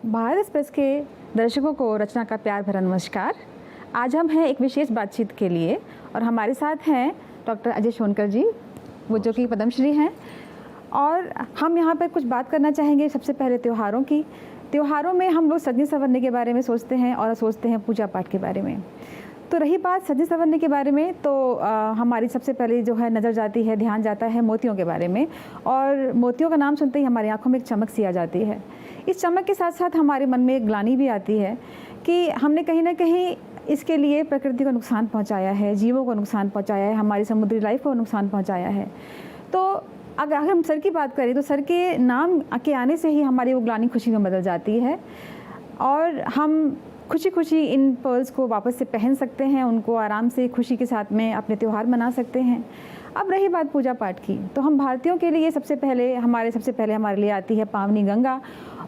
Bharat express के दर्शकों को रचना का प्यार भरा नमस्कार। आज हम हैं एक विशेष बातचीत के लिए और हमारे साथ हैं डॉक्टर अजय सोनकर जी, वो जो कि पद्मश्री हैं। और हम यहाँ पर कुछ बात करना चाहेंगे सबसे पहले त्योहारों की। त्योहारों में हम लोग सजने संवरने के बारे में सोचते हैं और सोचते हैं पूजा पाठ के बारे में। तो रही बात सजने संवरने के बारे में, तो हमारी सबसे पहले जो है नज़र जाती है, ध्यान जाता है मोतियों के बारे में। और मोतियों का नाम सुनते ही हमारी आंखों में एक चमक सी आ जाती है। इस चमक के साथ साथ हमारे मन में एक ग्लानि भी आती है कि हमने कहीं ना कहीं इसके लिए प्रकृति को नुकसान पहुंचाया है, जीवों को नुकसान पहुंचाया है, हमारी समुद्री लाइफ को नुकसान पहुंचाया है। तो अगर हम सर की बात करें तो सर के नाम के आने से ही हमारी वो ग्लानि खुशी में बदल जाती है और हम खुशी खुशी इन पर्ल्स को वापस से पहन सकते हैं, उनको आराम से खुशी के साथ में अपने त्यौहार मना सकते हैं। अब रही बात पूजा पाठ की, तो हम भारतीयों के लिए सबसे पहले हमारे लिए आती है पावनी गंगा।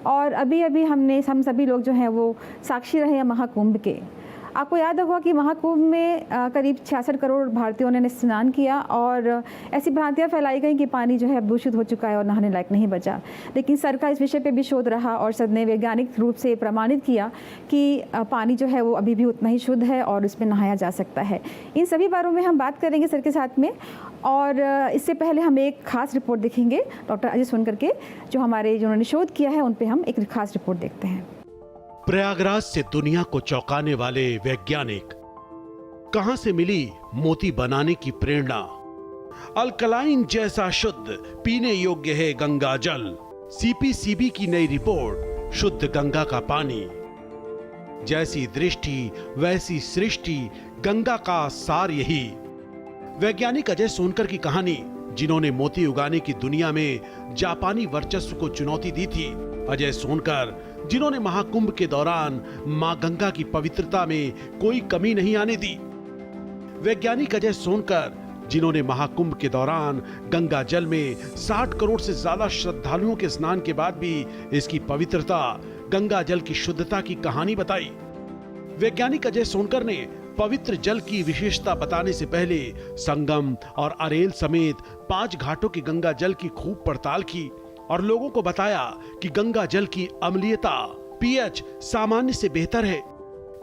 और अभी अभी हम सभी लोग जो हैं वो साक्षी रहे हैं महाकुंभ के। आपको याद होगा कि महाकुंभ में करीब 66 करोड़ भारतीयों ने स्नान किया और ऐसी भ्रांतियां फैलाई गई कि पानी जो है दूषित हो चुका है और नहाने लायक नहीं बचा। लेकिन सर का इस विषय पे भी शोध रहा और सर ने वैज्ञानिक रूप से प्रमाणित किया कि पानी जो है वो अभी भी उतना ही शुद्ध है और उसमें नहाया जा सकता है। इन सभी बारों में हम बात करेंगे सर के साथ में। और इससे पहले हम एक खास रिपोर्ट देखेंगे डॉक्टर अजय सोनकर के, जो जिन्होंने शोध किया है, उन पर हम एक खास रिपोर्ट देखते हैं। प्रयागराज से दुनिया को चौंकाने वाले वैज्ञानिक, कहां से मिली मोती बनाने की प्रेरणा? अल्कलाइन जैसा शुद्ध पीने योग्य है गंगा जल। सीपीसीबी की नई रिपोर्ट, शुद्ध गंगा का पानी। जैसी दृष्टि वैसी सृष्टि, गंगा का सार यही। वैज्ञानिक अजय सोनकर की कहानी, जिन्होंने मोती उगाने की दुनिया में जापानी वर्चस्व को चुनौती दी थी। अजय सोनकर, जिन्होंने महाकुंभ के दौरान मां गंगा की पवित्रता में कोई कमी नहीं आने दी। वैज्ञानिक अजय सोनकर, जिन्होंने महाकुंभ के दौरान गंगा जल में 60 करोड़ से ज्यादा श्रद्धालुओं के स्नान के बाद भी इसकी पवित्रता, गंगा जल की शुद्धता की कहानी बताई। वैज्ञानिक अजय सोनकर ने पवित्र जल की विशेषता बताने से पहले संगम और अरेल समेत 5 घाटों की गंगा जल की खूब पड़ताल की और लोगों को बताया कि गंगा जल की अम्लीयता, पीएच सामान्य से बेहतर है।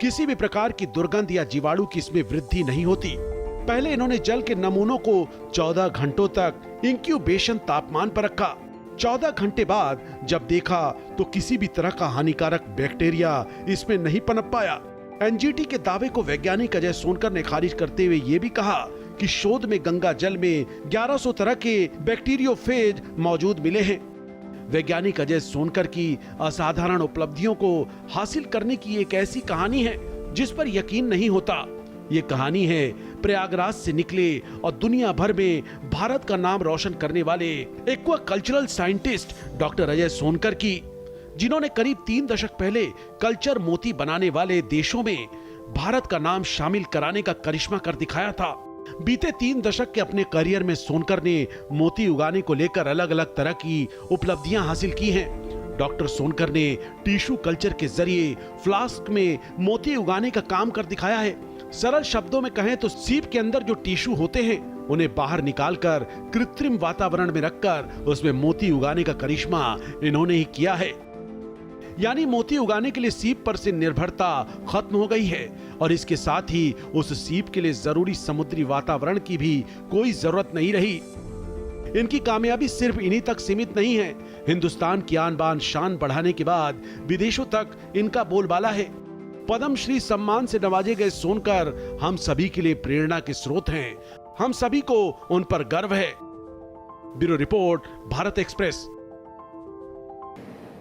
किसी भी प्रकार की दुर्गंध या जीवाणु की इसमें वृद्धि नहीं होती। पहले इन्होंने जल के नमूनों को 14 घंटों तक इंक्यूबेशन तापमान पर रखा। 14 घंटे बाद जब देखा तो किसी भी तरह का हानिकारक बैक्टीरिया इसमें नहीं पनप पाया। एनजीटी के दावे को वैज्ञानिक अजय सोनकर ने खारिज करते हुए ये भी कहा कि शोध में गंगा जल में 1100 तरह के बैक्टीरियोफेज मौजूद मिले हैं। वैज्ञानिक अजय सोनकर की असाधारण उपलब्धियों को हासिल करने की एक ऐसी कहानी है जिस पर यकीन नहीं होता। ये कहानी है प्रयागराज से निकले और दुनिया भर में भारत का नाम रोशन करने वाले एक्वाकल्चरल साइंटिस्ट डॉक्टर अजय सोनकर की, जिन्होंने करीब 3 दशक पहले कल्चर मोती बनाने वाले देशों में भारत का नाम शामिल कराने का करिश्मा कर दिखाया था। बीते 3 दशक के अपने करियर में सोनकर ने मोती उगाने को लेकर अलग अलग तरह की उपलब्धियां हासिल की हैं। डॉक्टर सोनकर ने टिश्यू कल्चर के जरिए फ्लास्क में मोती उगाने का काम कर दिखाया है। सरल शब्दों में कहें तो सीप के अंदर जो टिश्यू होते हैं उन्हें बाहर निकालकर कृत्रिम वातावरण में रखकर उसमें मोती उगाने का करिश्मा इन्होंने ही किया है। यानी मोती उगाने के लिए सीप पर से निर्भरता खत्म हो गई है और इसके साथ ही उस सीप के लिए जरूरी समुद्री वातावरण की भी कोई जरूरत नहीं रही। इनकी कामयाबी सिर्फ इन्हीं तक सीमित नहीं है। हिंदुस्तान की आन बान शान बढ़ाने के बाद विदेशों तक इनका बोलबाला है। पद्मश्री सम्मान से नवाजे गए सोनकर हम सभी के लिए प्रेरणा के स्रोत हैं। हम सभी को उन पर गर्व है। Bureau report, Bharat express.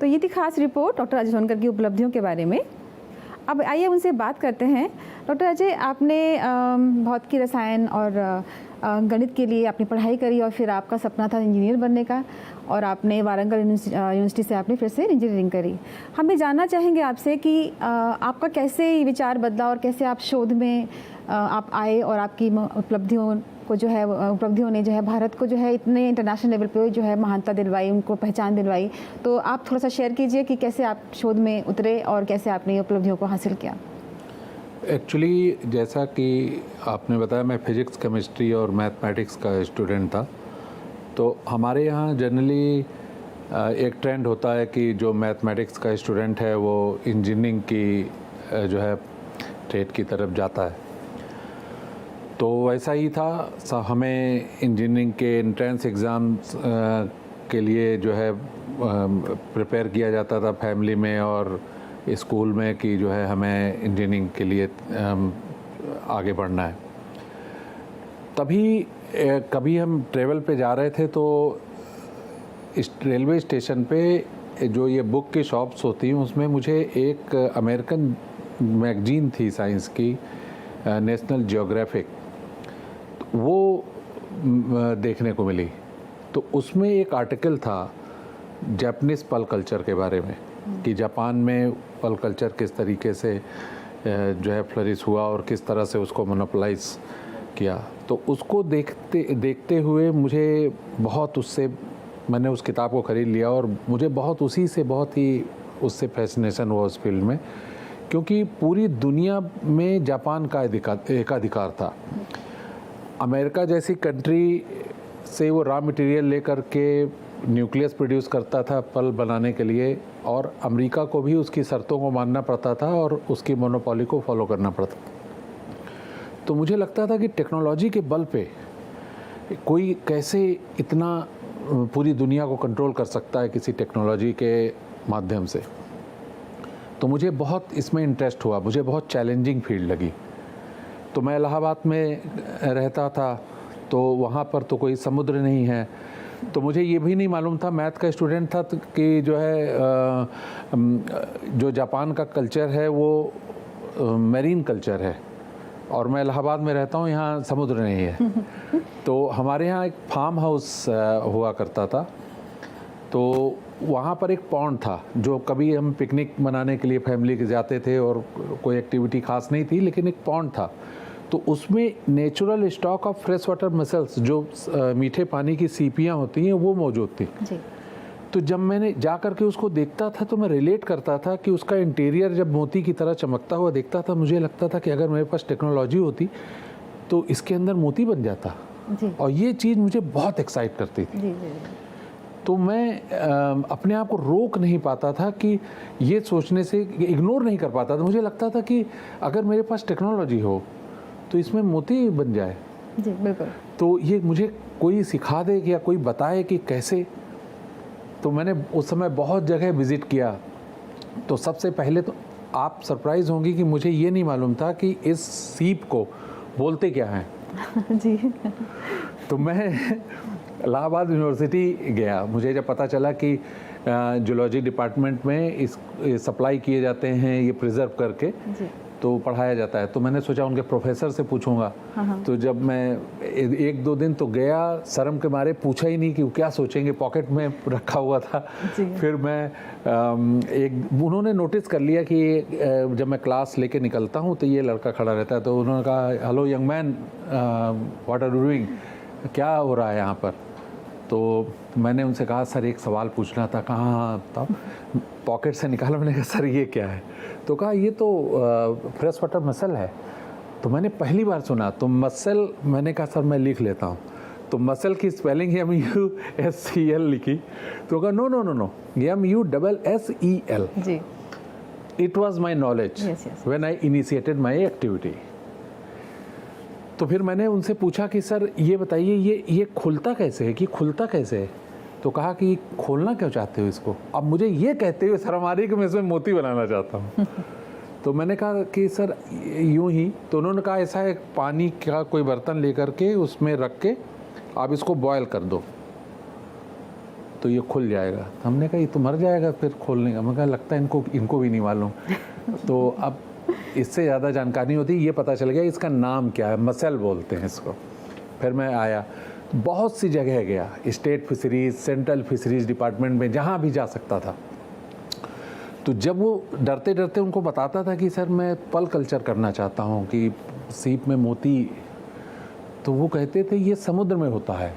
तो ये थी खास रिपोर्ट डॉक्टर अजय सोनकर की उपलब्धियों के बारे में। अब आइए उनसे बात करते हैं। डॉक्टर अजय, आपने भौतिकी, रसायन और गणित के लिए आपने पढ़ाई करी और फिर आपका सपना था इंजीनियर बनने का और आपने वारंगल यूनिवर्सिटी से आपने फिर से इंजीनियरिंग करी। हम ये जानना चाहेंगे आपसे कि आपका कैसे ये विचार बदला और कैसे आप शोध में आप आए और आपकी उपलब्धियों ने जो है भारत को जो है इतने इंटरनेशनल लेवल पे जो है महानता दिलवाई, उनको पहचान दिलवाई। तो आप थोड़ा सा शेयर कीजिए कि कैसे आप शोध में उतरे और कैसे आपने ये उपलब्धियों को हासिल किया। एक्चुअली जैसा कि आपने बताया, मैं फिजिक्स, केमिस्ट्री और मैथमेटिक्स का स्टूडेंट था। तो हमारे यहाँ जनरली एक ट्रेंड होता है कि जो मैथमेटिक्स का स्टूडेंट है वो इंजीनियरिंग की जो है ट्रेड की तरफ जाता है। तो वैसा ही था, हमें इंजीनियरिंग के एंट्रेंस एग्ज़ाम्स के लिए जो है प्रिपेयर किया जाता था फैमिली में और स्कूल में कि जो है हमें इंजीनियरिंग के लिए आगे बढ़ना है। तभी कभी हम ट्रेवल पे जा रहे थे तो इस रेलवे स्टेशन पे जो ये बुक की शॉप्स होती हैं उसमें मुझे एक अमेरिकन मैगजीन थी साइंस की, नेशनल जियोग्राफिक, वो देखने को मिली। तो उसमें एक आर्टिकल था जापानीज़ पल कल्चर के बारे में कि जापान में पल कल्चर किस तरीके से जो है फ्लरिश हुआ और किस तरह से उसको मोनोपोलाइज किया। तो उसको देखते हुए मुझे बहुत मैंने उस किताब को ख़रीद लिया और मुझे बहुत उससे फैसिनेशन हुआ उस फील्ड में, क्योंकि पूरी दुनिया में जापान का एकाधिकार था। अमेरिका जैसी कंट्री से वो रॉ मटेरियल लेकर के न्यूक्लियस प्रोड्यूस करता था पल बनाने के लिए, और अमेरिका को भी उसकी शर्तों को मानना पड़ता था और उसकी मोनोपोली को फॉलो करना पड़ता था। तो मुझे लगता था कि टेक्नोलॉजी के बल पे कोई कैसे इतना पूरी दुनिया को कंट्रोल कर सकता है किसी टेक्नोलॉजी के माध्यम से। तो मुझे बहुत इसमें इंटरेस्ट हुआ, मुझे बहुत चैलेंजिंग फील्ड लगी। तो मैं इलाहाबाद में रहता था, तो वहाँ पर तो कोई समुद्र नहीं है, तो मुझे ये भी नहीं मालूम था, मैथ का स्टूडेंट था, कि जो है जो जापान का कल्चर है वो मैरीन कल्चर है और मैं इलाहाबाद में रहता हूँ, यहाँ समुद्र नहीं है। तो हमारे यहाँ एक फार्म हाउस हुआ करता था, तो वहाँ पर एक पॉन्ड था जो कभी हम पिकनिक मनाने के लिए फैमिली के जाते थे और कोई एक्टिविटी खास नहीं थी, लेकिन एक पॉन्ड था। तो उसमें natural stock of fresh water muscles, जो मीठे पानी की सीपियाँ होती हैं, वो मौजूद थी जी। तो जब मैंने जा कर के उसको देखता था तो मैं रिलेट करता था कि उसका इंटीरियर जब मोती की तरह चमकता हुआ देखता था, मुझे लगता था कि अगर मेरे पास टेक्नोलॉजी होती तो इसके अंदर मोती बन जाता जी। और ये चीज़ मुझे बहुत एक्साइट करती थी जी। तो मैं अपने आप को रोक नहीं पाता था कि ये सोचने से, इग्नोर नहीं कर पाता था। मुझे लगता था कि अगर मेरे पास टेक्नोलॉजी हो तो इसमें मोती बन जाए जी। बिल्कुल। तो ये मुझे कोई सिखा दे या कोई बताए कि कैसे। तो मैंने उस समय बहुत जगह विज़िट किया। तो सबसे पहले तो आप सरप्राइज़ होंगी कि मुझे ये नहीं मालूम था कि इस सीप को बोलते क्या हैं जी। तो मैं इलाहाबाद यूनिवर्सिटी गया, मुझे जब पता चला कि जूलॉजी डिपार्टमेंट में इस सप्लाई किए जाते हैं ये प्रिजर्व करके जी। तो पढ़ाया जाता है, तो मैंने सोचा उनके प्रोफेसर से पूछूंगा। तो जब मैं 1-2 दिन तो गया, शर्म के मारे पूछा ही नहीं कि वो क्या सोचेंगे, पॉकेट में रखा हुआ था। फिर मैं उन्होंने नोटिस कर लिया कि जब मैं क्लास लेके निकलता हूँ तो ये लड़का खड़ा रहता है। तो उन्होंने कहा, hello young man, what are you doing, क्या हो रहा है यहाँ पर। तो मैंने उनसे कहा, सर एक सवाल पूछना था। कहा हाँ, तब पॉकेट से निकाला। मैंने कहा, सर ये क्या है। तो कहा, ये तो फ्रेश वाटर मसल है। तो मैंने पहली बार सुना। तो मसल, मैंने कहा सर मैं लिख लेता हूँ। तो मसल की स्पेलिंग है MUSCL लिखी। तो कहा no no no no, MUSSEL ji. It was my knowledge when I initiated my activity. तो फिर मैंने उनसे पूछा कि सर ये बताइए ये खुलता कैसे है, कि खुलता कैसे है। तो कहा कि खोलना क्यों चाहते हो इसको। अब मुझे ये कहते हुए शर्म आ रही कि मैं इसमें मोती बनाना चाहता हूँ। तो मैंने कहा कि सर यूं ही। तो उन्होंने कहा, ऐसा है, पानी का कोई बर्तन लेकर के उसमें रख के आप इसको बॉयल कर दो तो ये खुल जाएगा। हमने कहा ये तो मर जाएगा फिर खोलने का। मैं कहा लगता है इनको भी नहीं मालूम। तो अब इससे ज़्यादा जानकारी होती, ये पता चल गया इसका नाम क्या है, मसल बोलते हैं इसको। फिर मैं आया, बहुत सी जगह गया, state fisheries, central fisheries department में, जहाँ भी जा सकता था। तो जब वो डरते डरते उनको बताता था कि सर मैं पल कल्चर करना चाहता हूँ कि सीप में मोती, तो वो कहते थे ये समुद्र में होता है,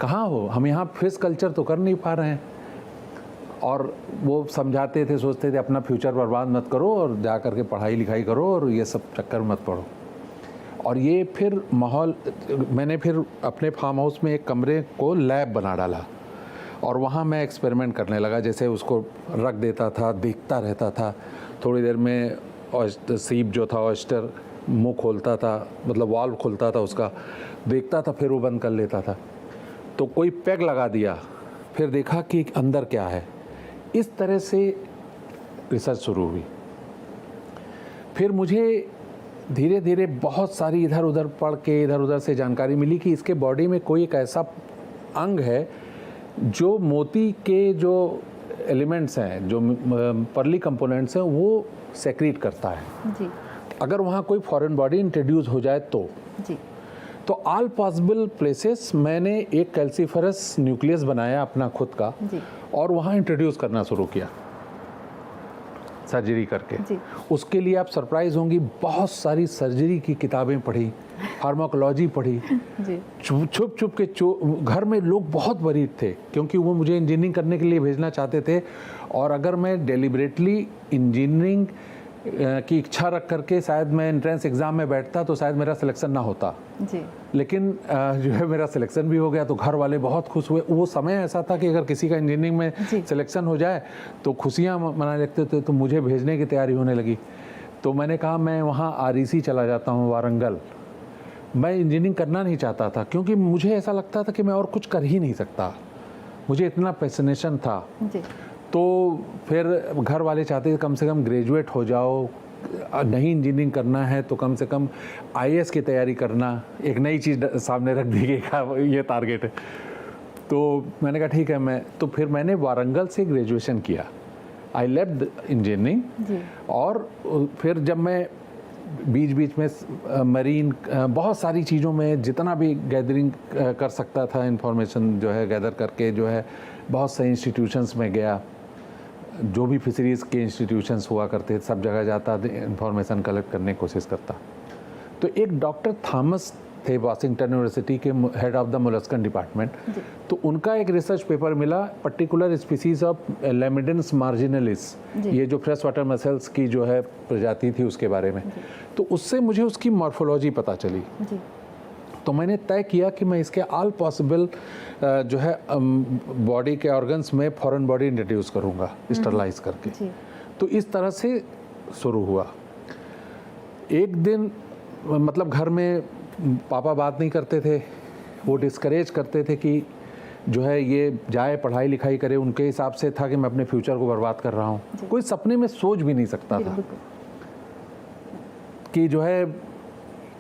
कहाँ हो, हम यहाँ फिश कल्चर तो कर नहीं पा रहे हैं। और वो समझाते थे, सोचते थे अपना फ्यूचर बर्बाद मत करो और जा कर के पढ़ाई लिखाई करो और ये सब चक्कर मत पड़ो। और ये फिर माहौल, मैंने फिर अपने फार्म हाउस में एक कमरे को लैब बना डाला और वहाँ मैं एक्सपेरिमेंट करने लगा, जैसे उसको रख देता था, देखता रहता था, थोड़ी देर में सीप जो था ऑयस्टर मुंह खोलता था, मतलब वाल्व खुलता था उसका, देखता था, फिर वो बंद कर लेता था। तो कोई पैग लगा दिया, फिर देखा कि अंदर क्या है। इस तरह से रिसर्च शुरू हुई। फिर मुझे धीरे धीरे बहुत सारी इधर उधर पढ़ के इधर उधर से जानकारी मिली कि इसके बॉडी में कोई एक ऐसा अंग है जो मोती के जो एलिमेंट्स हैं, जो पर्ली कंपोनेंट्स हैं, वो सेक्रीट करता है। जी अगर वहाँ कोई फॉरेन बॉडी इंट्रोड्यूस हो जाए जी तो ऑल पॉसिबल प्लेसेस मैंने एक कैल्सीफरस न्यूक्लियस बनाया अपना खुद का जी और वहाँ इंट्रोड्यूस करना शुरू किया सर्जरी करके। जी। उसके लिए आप सरप्राइज होंगी, बहुत सारी सर्जरी की किताबें पढ़ी, फार्माकोलॉजी पढ़ी, जी छुप छुप के घर में लोग बहुत वरीड थे क्योंकि वो मुझे इंजीनियरिंग करने के लिए भेजना चाहते थे। और अगर मैं डेलिबरेटली इंजीनियरिंग की इच्छा रख करके शायद मैं एंट्रेंस एग्ज़ाम में बैठता तो शायद मेरा सिलेक्शन ना होता। जी लेकिन जो है मेरा सिलेक्शन भी हो गया तो घर वाले बहुत खुश हुए। वो समय ऐसा था कि अगर किसी का इंजीनियरिंग में जी। सिलेक्शन हो जाए तो खुशियाँ मनाने लगते थे, तो मुझे भेजने की तैयारी होने लगी। तो मैंने कहा मैं वहाँ REC चला जाता हूँ, वारंगल। मैं इंजीनियरिंग करना नहीं चाहता था क्योंकि मुझे ऐसा लगता था कि मैं और कुछ कर ही नहीं सकता, मुझे इतना पैशनेशन था। जी तो फिर घर वाले चाहते थे कम से कम ग्रेजुएट हो जाओ, नहीं इंजीनियरिंग करना है तो कम से कम IAS की तैयारी करना, एक नई चीज़ सामने रख दी गई, ये टारगेट है। तो मैंने कहा ठीक है। तो फिर मैंने वारंगल से ग्रेजुएशन किया, आई लेफ्ट इंजीनियरिंग। जी और फिर जब मैं बीच बीच में मरीन बहुत सारी चीज़ों में जितना भी गैदरिंग कर सकता था, इंफॉर्मेशन जो है गैदर करके जो है बहुत से इंस्टीट्यूशंस में गया, जो भी फिशरीज़ के इंस्टीट्यूशंस हुआ करते सब जगह जाता, इंफॉर्मेशन कलेक्ट करने की कोशिश करता। तो एक डॉक्टर थॉमस थे वाशिंगटन यूनिवर्सिटी के, head of the molluscan department. तो उनका एक रिसर्च पेपर मिला, पर्टिकुलर स्पीसीज ऑफ लेमिडेंस मार्जिनलिस, ये जो फ्रेश वाटर मसल्स की जो है प्रजाति थी उसके बारे में। तो उससे मुझे उसकी मॉर्फोलॉजी पता चली। जी तो मैंने तय किया कि मैं इसके ऑल पॉसिबल जो है बॉडी के ऑर्गन्स में फॉरेन बॉडी इंट्रोड्यूस करूँगा स्टरलाइज करके। जी तो इस तरह से शुरू हुआ। एक दिन मतलब घर में पापा बात नहीं करते थे, वो डिस्करेज करते थे कि जो है ये जाए पढ़ाई लिखाई करे। उनके हिसाब से था कि मैं अपने फ्यूचर को बर्बाद कर रहा हूँ। कोई सपने में सोच भी नहीं सकता था कि जो है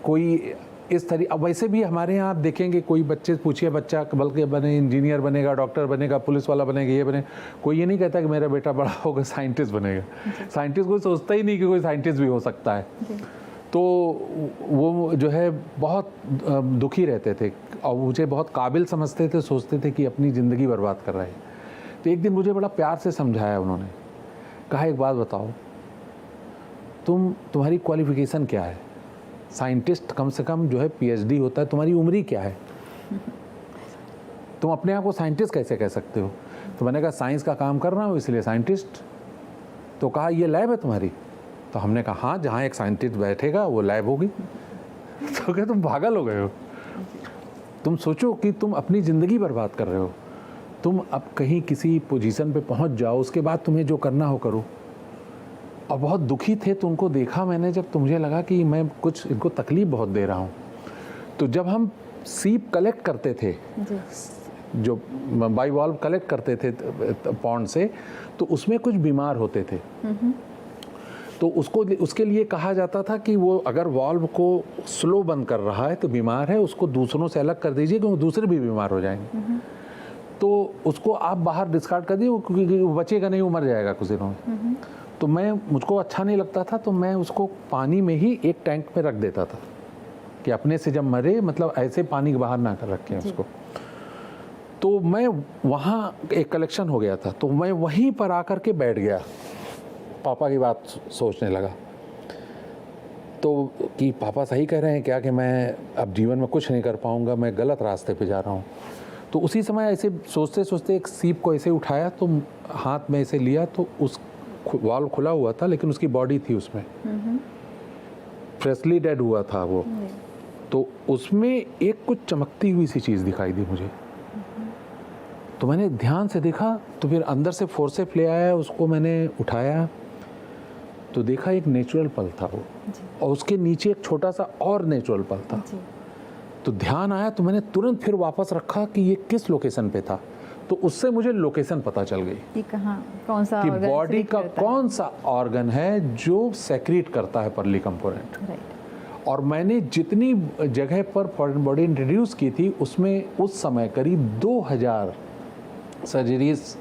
कोई इस तरह। अब वैसे भी हमारे यहाँ आप देखेंगे, कोई बच्चे पूछिए, बच्चा बल्कि बने इंजीनियर बनेगा, डॉक्टर बनेगा, पुलिस वाला बनेगा, ये बने, कोई ये नहीं कहता कि मेरा बेटा बड़ा होगा साइंटिस्ट बनेगा। साइंटिस्ट कोई सोचता ही नहीं कि कोई साइंटिस्ट भी हो सकता है। तो वो जो है बहुत दुखी रहते थे और मुझे बहुत काबिल समझते थे, सोचते थे कि अपनी ज़िंदगी बर्बाद कर रहे हैं। तो एक दिन मुझे बड़ा प्यार से समझाया उन्होंने, कहा एक बात बताओ, तुम्हारी क्वालिफ़िकेशन क्या है? साइंटिस्ट कम से कम जो है PhD होता है, तुम्हारी उम्र ही क्या है? तुम अपने आप को साइंटिस्ट कैसे कह सकते हो? तो मैंने कहा साइंस का काम कर रहा हूँ इसलिए साइंटिस्ट। तो कहा ये लैब है तुम्हारी? तो हमने कहा हाँ, जहाँ एक साइंटिस्ट बैठेगा वो लैब होगी। तो क्या तुम पागल हो गए हो? तुम सोचो कि तुम अपनी ज़िंदगी बर्बाद कर रहे हो। तुम अब कहीं किसी पोजीशन पे पहुंच जाओ, उसके बाद तुम्हें जो करना हो करो। और बहुत दुखी थे। तो उनको देखा मैंने जब, तो मुझे लगा कि मैं कुछ इनको तकलीफ़ बहुत दे रहा हूँ। तो जब हम सीप कलेक्ट करते थे, जो बाइवॉल्व कलेक्ट करते थे पॉन्ड से, तो उसमें कुछ बीमार होते थे। तो उसके लिए कहा जाता था कि वो अगर वाल्व को स्लो बंद कर रहा है तो बीमार है, उसको दूसरों से अलग कर दीजिए क्योंकि दूसरे भी बीमार हो जाएंगे। तो उसको आप बाहर डिस्कार्ड कर दिए क्योंकि वो बचेगा नहीं, वो मर जाएगा कुछ दिनों में। तो मुझको अच्छा नहीं लगता था, तो मैं उसको पानी में ही एक टैंक में रख देता था कि अपने से जब मरे, मतलब ऐसे पानी के बाहर ना कर रखें उसको। तो मैं वहाँ एक कलेक्शन हो गया था, तो मैं वहीं पर आकर के बैठ गया, पापा की बात सोचने लगा। तो कि पापा सही कह रहे हैं क्या कि मैं अब जीवन में कुछ नहीं कर पाऊँगा, मैं गलत रास्ते पे जा रहा हूँ। तो उसी समय ऐसे सोचते सोचते एक सीप को ऐसे उठाया, तो हाथ में ऐसे लिया, तो उस वाल्व खुला हुआ था लेकिन उसकी बॉडी थी उसमें, फ्रेशली डेड हुआ था वो। तो उसमें एक कुछ चमकती हुई सी चीज़ दिखाई दी मुझे। तो मैंने ध्यान से देखा, तो फिर अंदर से फोर्सेप ले आया, उसको मैंने उठाया तो देखा एक नेचुरल पल था वो, और उसके नीचे एक छोटा सा और नेचुरल पल था। तो ध्यान आया तो मैंने तुरंत फिर वापस रखा कि ये किस लोकेशन पे था, तो उससे मुझे लोकेशन पता चल गई कि कहाँ कौन सा कि organ बॉडी secrete का करता है। कौन सा ऑर्गन है जो सेक्रेट करता है पर्ली कंपोनेंट। राइट। और मैंने जितनी जगह पर फॉरेन बॉडी इंट्रोड्यूस की थी उसमें उस समय करीब 2000 सर्जरीज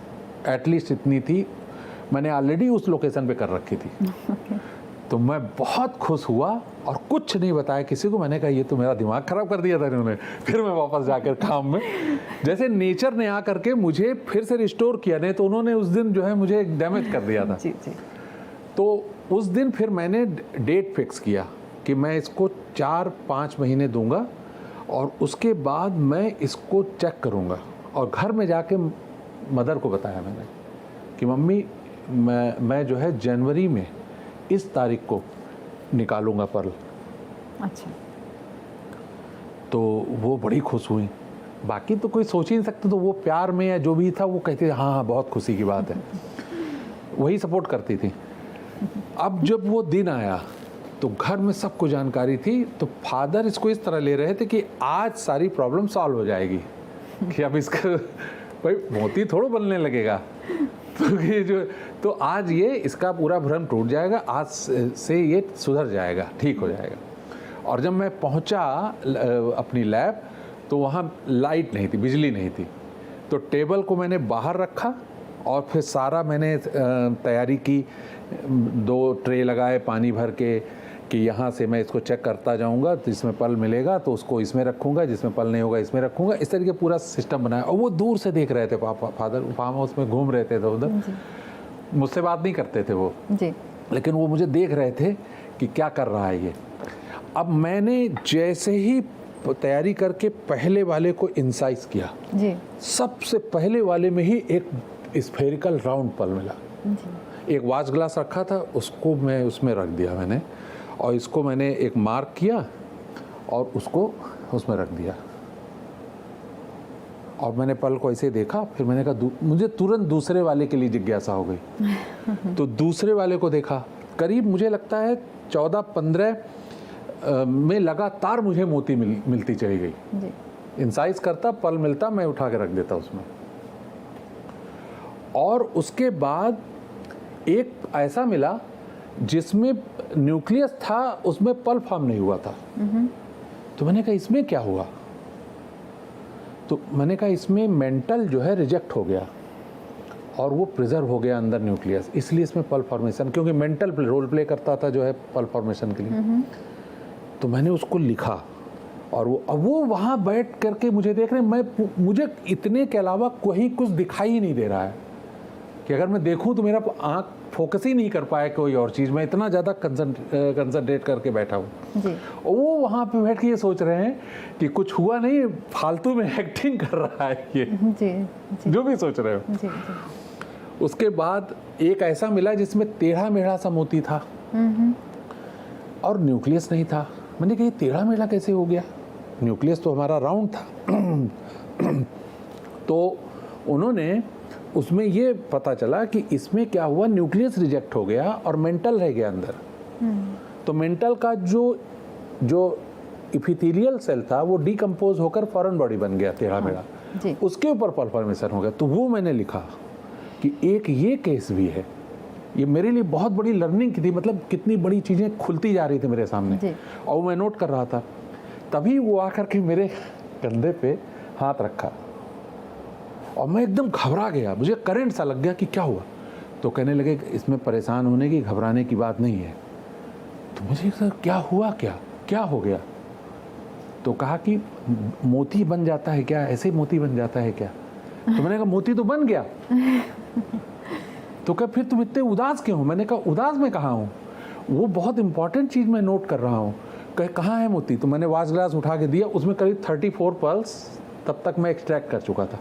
एटलीस्ट इतनी थी मैंने ऑलरेडी उस लोकेशन पे कर रखी थी। तो मैं बहुत खुश हुआ और कुछ नहीं बताया किसी को। मैंने कहा ये तो मेरा दिमाग खराब कर दिया था इन्होंने। फिर मैं वापस जाकर काम में, जैसे नेचर ने आ करके मुझे फिर से रिस्टोर किया, नहीं तो उन्होंने उस दिन जो है मुझे डैमेज कर दिया था। जी जी। तो उस दिन फिर मैंने डेट फिक्स किया कि मैं इसको 4-5 महीने दूंगा और उसके बाद मैं इसको चेक करूंगा। और घर में जाके मदर को बताया मैंने कि मम्मी मैं जो है जनवरी में इस तारीख को निकालूंगा पर्ल। अच्छा। तो वो बड़ी खुश हुई। बाकी तो कोई सोच ही नहीं सकता, तो वो प्यार में या जो भी था वो कहती हाँ हाँ बहुत खुशी की बात है, वही सपोर्ट करती थी। अब जब वो दिन आया तो घर में सबको जानकारी थी, तो फादर इसको इस तरह ले रहे थे कि आज सारी प्रॉब्लम सॉल्व हो जाएगी, कि अब इसका भाई मोती थोड़ा बनने लगेगा, तो ये जो तो आज ये इसका पूरा भ्रम टूट जाएगा, आज से ये सुधर जाएगा, ठीक हो जाएगा। और जब मैं पहुंचा अपनी लैब तो वहाँ लाइट नहीं थी, बिजली नहीं थी, तो टेबल को मैंने बाहर रखा और फिर सारा मैंने तैयारी की। 2 ट्रे लगाए पानी भर के कि यहाँ से मैं इसको चेक करता जाऊँगा, तो जिसमें पल मिलेगा तो उसको इसमें रखूँगा, जिसमें पल नहीं होगा इसमें रखूँगा। इस तरीके पूरा सिस्टम बनाया। और वो दूर से देख रहे थे, फादर फार्म हाउस में घूम रहे थे उधर, मुझसे बात नहीं करते थे वो जी। लेकिन वो मुझे देख रहे थे कि क्या कर रहा है ये। अब मैंने जैसे ही तैयारी करके पहले वाले को इंसाइज किया जी। सबसे पहले वाले में ही एक स्फेरिकल राउंड पल मिला। जी। एक वाच ग्लास रखा था, उसको मैं उसमें रख दिया मैंने, और इसको मैंने एक मार्क किया और उसको उसमें रख दिया। और मैंने पल को ऐसे देखा, फिर मैंने कहा मुझे तुरंत दूसरे वाले के लिए जिज्ञासा हो गई। तो दूसरे वाले को देखा, करीब मुझे लगता है 14-15 में लगातार मुझे मोती मिलती चली गई। जी। इंसाइज करता, पल मिलता, मैं उठा के रख देता उसमें। और उसके बाद एक ऐसा मिला जिसमें न्यूक्लियस था, उसमें पल फॉर्म नहीं हुआ था। तो मैंने कहा इसमें क्या हुआ? तो मैंने कहा इसमें मेंटल जो है रिजेक्ट हो गया और वो प्रिजर्व हो गया अंदर न्यूक्लियस, इसलिए इसमें पल फॉर्मेशन, क्योंकि मेंटल रोल प्ले करता था जो है पल फॉर्मेशन के लिए। तो मैंने उसको लिखा और वो वहाँ बैठ करके मुझे देख रहे, मुझे इतने के अलावा कोई कुछ दिखाई ही नहीं दे रहा है कि अगर मैं देखूं तो मेरा आँख फोकस ही नहीं कर पाया कोई और चीज़ में, इतना ज़्यादा कंसंट्रेट करके बैठा हूँ। जी। और वो वहाँ पे बैठ के ये सोच रहे हैं कि कुछ हुआ नहीं, फालतू में एक्टिंग कर रहा है ये। जी। जी। जो भी सोच रहे हो। जी। जी। उसके बाद एक ऐसा मिला जिसमें टेढ़ा मेढ़ा सा मोती था और न्यूक्लियस नहीं था। मैंने कहा ये टेढ़ा मेढ़ा कैसे हो गया, न्यूक्लियस तो हमारा राउंड था। तो उन्होंने उसमें ये पता चला कि इसमें क्या हुआ, न्यूक्लियस रिजेक्ट हो गया और मेंटल रह गया अंदर। तो मेंटल का जो इपिथेलियल सेल था वो डिकम्पोज होकर फॉरेन बॉडी बन गया टेढ़ा मेढ़ा। जी। उसके ऊपर पल फॉर्मेशन हो गया। तो वो मैंने लिखा कि एक ये केस भी है। ये मेरे लिए बहुत बड़ी लर्निंग की थी, मतलब कितनी बड़ी चीज़ें खुलती जा रही थी मेरे सामने, और मैं नोट कर रहा था। तभी वो आकर के मेरे कंधे पे हाथ रखा और मैं एकदम घबरा गया, मुझे करंट सा लग गया कि क्या हुआ। तो कहने लगे इसमें परेशान होने की, घबराने की बात नहीं है। तो मुझे सर क्या हुआ, क्या हो गया? तो कहा कि मोती बन जाता है क्या, ऐसे मोती बन जाता है क्या? तो मैंने कहा मोती तो बन गया। तो क्या फिर तुम इतने उदास क्यों हो? मैंने कहा उदास मैं कहाँ हूँ, वो बहुत इंपॉर्टेंट चीज़ मैं नोट कर रहा हूँ। कहाँ है मोती? तो मैंने वाच ग्लास उठा के दिया, उसमें करीब 34 पल्स तब तक मैं एक्सट्रैक्ट कर चुका था।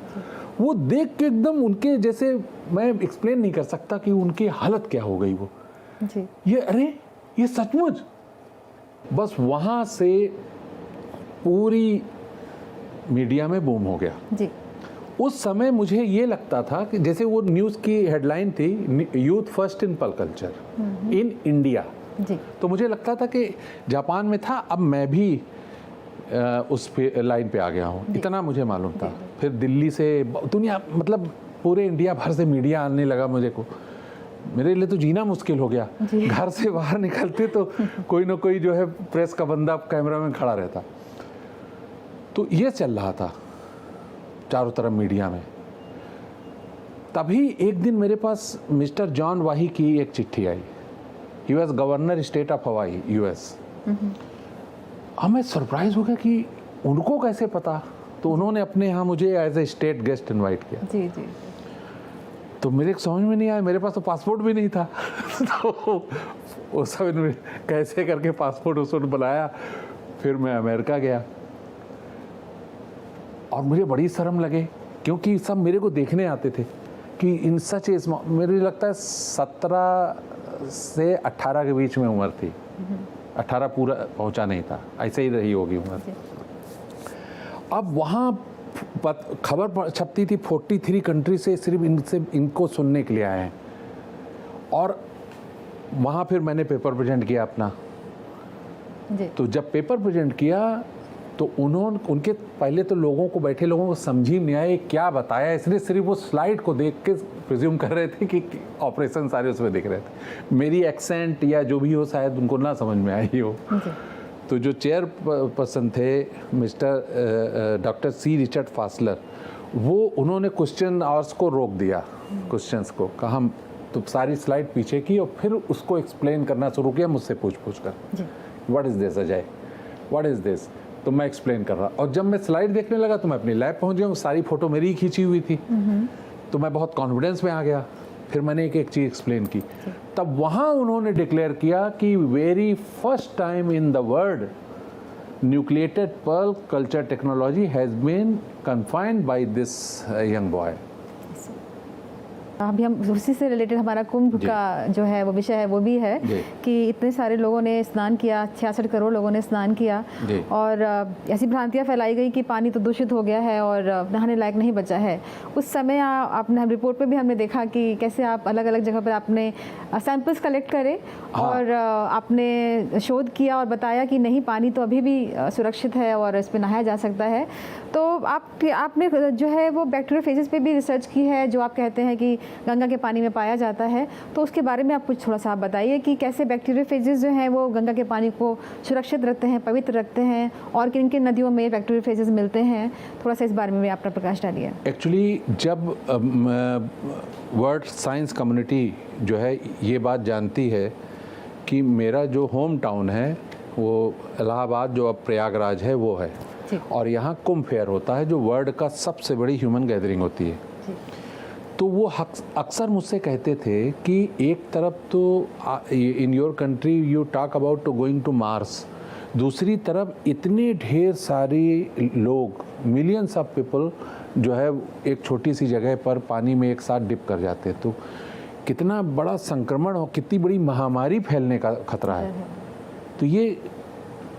वो देख के एकदम उनके जैसे, मैं एक्सप्लेन नहीं कर सकता कि उनकी हालत क्या हो गई वो जी। ये अरे ये सचमुच। बस वहाँ से पूरी मीडिया में बूम हो गया। जी। उस समय मुझे ये लगता था कि जैसे वो न्यूज़ की हेडलाइन थी, youth first in pearl culture in India. जी। तो मुझे लगता था कि जापान में था, अब मैं भी उस पे लाइन पे आ गया हूँ, इतना मुझे मालूम था। फिर दिल्ली से दुनिया, मतलब पूरे इंडिया भर से मीडिया आने लगा मुझे को। मेरे लिए तो जीना मुश्किल हो गया, घर से बाहर निकलते तो कोई ना कोई जो है प्रेस का बंदा कैमरा में खड़ा रहता। तो ये चल रहा था चारों तरफ मीडिया में। तभी एक दिन मेरे पास मिस्टर जॉन वाही की एक चिट्ठी आई। He was governor state of Hawaii, US. अब मैं सरप्राइज हो गया कि उनको कैसे पता। तो उन्होंने अपने यहाँ मुझे as a state guest invite किया। जी जी। तो मेरे समझ में नहीं आया, मेरे पास तो पासपोर्ट भी नहीं था। तो उस समय में कैसे करके पासपोर्ट उसने बनाया, फिर मैं अमेरिका गया। और मुझे बड़ी शर्म लगे, क्योंकि सब मेरे को देखने आते थे कि इन सच इज, मेरे लगता है 17 से 18 के बीच में उम्र थी। 18 पूरा पहुंचा नहीं था, ऐसे ही रही होगी उम्र। अब वहाँ खबर छपती थी 43 कंट्री से, सिर्फ इनको सुनने के लिए आए हैं। और वहाँ फिर मैंने पेपर प्रेजेंट किया अपना। जी। तो जब पेपर प्रेजेंट किया तो उनके पहले तो लोगों को, बैठे लोगों को समझ ही नहीं आया क्या बताया, इसलिए सिर्फ वो स्लाइड को देख के प्रिज्यूम कर रहे थे कि ऑपरेशन सारे उसमें देख रहे थे। मेरी एक्सेंट या जो भी हो शायद उनको ना समझ में आई हो। तो जो चेयर पर्सन थे मिस्टर डॉक्टर सी रिचर्ड फासलर, वो उन्होंने क्वेश्चन आवर्स को रोक दिया, क्वेश्चंस को कहा, तो सारी स्लाइड पीछे की और फिर उसको एक्सप्लेन करना शुरू किया मुझसे पूछ कर, what is this Ajay, what is this. तो मैं एक्सप्लेन कर रहा, और जब मैं स्लाइड देखने लगा तो मैं अपनी लैब पहुंच गया, सारी फोटो मेरी ही खींची हुई थी। तो मैं बहुत कॉन्फिडेंस में आ गया। फिर मैंने एक एक चीज़ एक्सप्लेन की। तब वहाँ उन्होंने डिक्लेयर किया कि very first time in the world nucleated pearl culture technology has been confined by this young boy. अभी हम उसी से रिलेटेड हमारा कुंभ का जो है वो विषय है, वो भी है कि इतने सारे लोगों ने स्नान किया, 66 करोड़ लोगों ने स्नान किया, और ऐसी भ्रांतियां फैलाई गई कि पानी तो दूषित हो गया है और नहाने लायक नहीं बचा है। उस समय आपने रिपोर्ट पे भी हमने देखा कि कैसे आप अलग अलग जगह पर आपने सैंपल्स कलेक्ट करे और आपने शोध किया और बताया कि नहीं, पानी तो अभी भी सुरक्षित है और इस पर नहाया जा सकता है। तो आपने जो है वो बैक्टीरियोफेजेस पे भी रिसर्च की है, जो आप कहते हैं कि गंगा के पानी में पाया जाता है। तो उसके बारे में आप कुछ थोड़ा सा आप बताइए कि कैसे बैक्टीरियोफेजेस जो हैं वो गंगा के पानी को सुरक्षित रखते हैं, पवित्र रखते हैं, और किन किन नदियों में बैक्टीरियोफेजेस मिलते हैं। थोड़ा सा इस बारे में भी अपना प्रकाश डालिए। एक्चुअली जब वर्ल्ड साइंस कम्युनिटी जो है ये बात जानती है कि मेरा जो होम टाउन है वो इलाहाबाद, जो अब प्रयागराज है, वो है, और यहाँ कुंभ फेयर होता है जो वर्ल्ड का सबसे बड़ी ह्यूमन गैदरिंग होती है। तो वो अक्सर मुझसे कहते थे कि एक तरफ तो in your country you talk about to going to Mars, दूसरी तरफ इतने ढेर सारे लोग, मिलियंस ऑफ पीपल जो है एक छोटी सी जगह पर पानी में एक साथ डिप कर जाते हैं, तो कितना बड़ा संक्रमण हो, कितनी बड़ी महामारी फैलने का खतरा है। तो ये